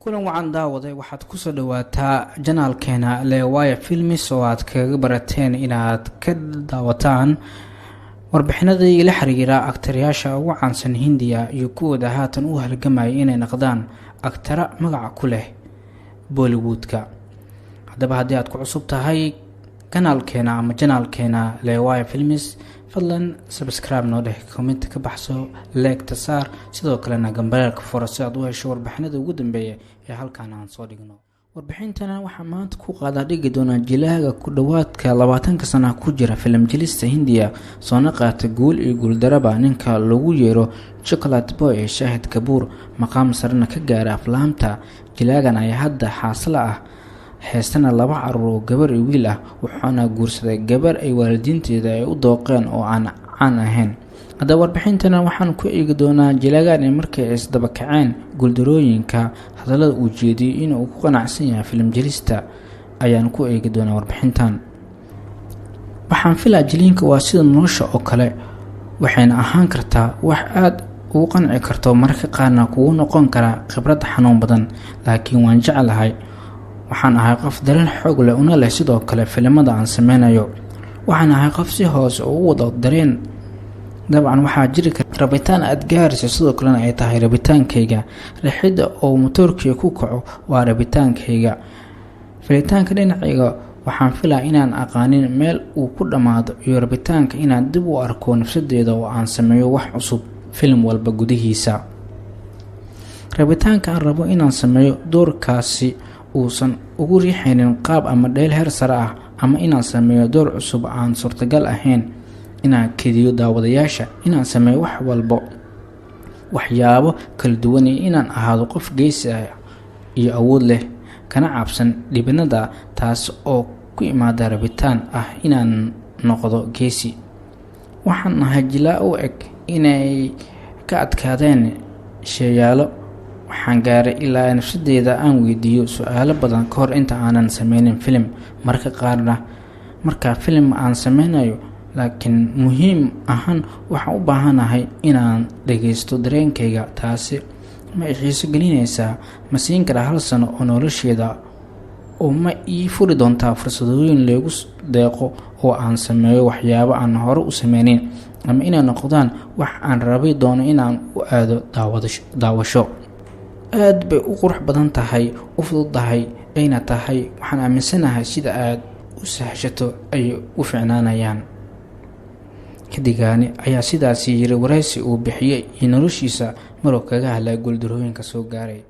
kulan wacan daawaday waxaad ku soo dhawaataa janaalkeena leewaya filmis oo aad kaga barateen inaad ka daawataan warbixinadii la xiriira aktaryaasha ugu caansan Hindiya iyo kuwooda haatan u halgamaya inay noqdaan aktara magac ku leh Bollywoodka. haddaba haddii aad ku cusub tahay kanaalkeena ama janaalkeena leewaya filmis, fadlan subscribe noo dheh, comment ka baxso, like ta saar, sidoo kalena gambalaalka furo si aad u hesho warbixinada ugu dambeeya ee halkaan aan soo dhigno. warbixintana waxaa maanta ku qaada dhigi doona jilaaga ku dhawaadka 20 sano ku jira filim jilista Hindiya soo naqaata guul iyo guuldaraba ninka lagu yeero Chocolate Boy Shahid Kapoor maqaam sarena ka gaaray aflaamta. jilaagan ay hadda xaasla ah heestana 2 caruur gabar iyo wiil ah, wuxuuna guursaday gabar ay waalidiinteeda ay u dooqeen oo aan caan ahayn. hadda warbixintana waxaan ku eegi doonaa jilaagan ay markay isdaba kaceen guuldarooyinka hadalada uu jeediyay inuu ku qanacsan yahay filim jilista ayaan ku eegi doonaa warbixintan. waxaan filaa jiliinka waa sida nolosha oo kale, waxayna ahaan kartaa wax aad ugu qanci karto mararka qaarna kugu noqon kara khibrad xanuun badan, laakiin waan jecelahay. waxaan ahay qof dareen xoog leh una leh sidoo kale filimada aan sameynayo. waxaan ahay qof si hoos u wado dareen. dabcan waxaa jiri kara rabitaan aad gaarayso, sidoo kalena ay tahay rabitaankeyga. Riixida oo Matoorkeygga ku kaco waa rabitaankeyga. filitaanka dhinacayga waxaan filaa inaan aqaanin meel uu ku dhamaado, iyo rabitaanka inaan dib u arko nafsadeyda oo aan sameeyo wax cusub filim walba gudihiisa. rabitaanka aan rabo inaan sameeyo doorkaasi uusan ugu riixaynin qaab ama dheel heer sare ah, ama inaan sameeyo door cusub aan suurtagal ahayn, inaan kediyo daawadayaasha, inaan sameeyo wax walbo waxyaabo kala duwan, iyo inaan ahaado qof geesi ah iyo awood leh kana cabsan dhibinada, taas oo ku imaada rabitaan ah inaan noqdo geesi. waxaan ahay jilaa u eg inay ka adkaadeen sheeyaalo. waxaan gaaray ilaa nafsadeyda aan weydiiyo su'aalo badan kahor inta aanan sameynin filim. marka filim aan sameynayo laakin muhiim ahaan waxaan u baahanahay inaan dhagaysto dareenkaygga. taasi ma i xiiso gelinaysaa? ma siin karaa 1 sano oo nolosheeda, oo ma ii furi doontaa fursadooyin lagu deeqo oo aan sameeyo waxyaabo aan hore u sameynin, ama inay noqdaan wax aan rabi doono inaan u aado daawasho. aad bay u qurux badan tahay, u fududahay ayna tahay. waxaan aaminsanahay sida aad u sahashato ay u fiicnaanayaan. kadigani ayaa sidaasi yiri waraysi uu bixiyay noloshiisa maroo kaga hadlay guuldarooyinka soo gaaray.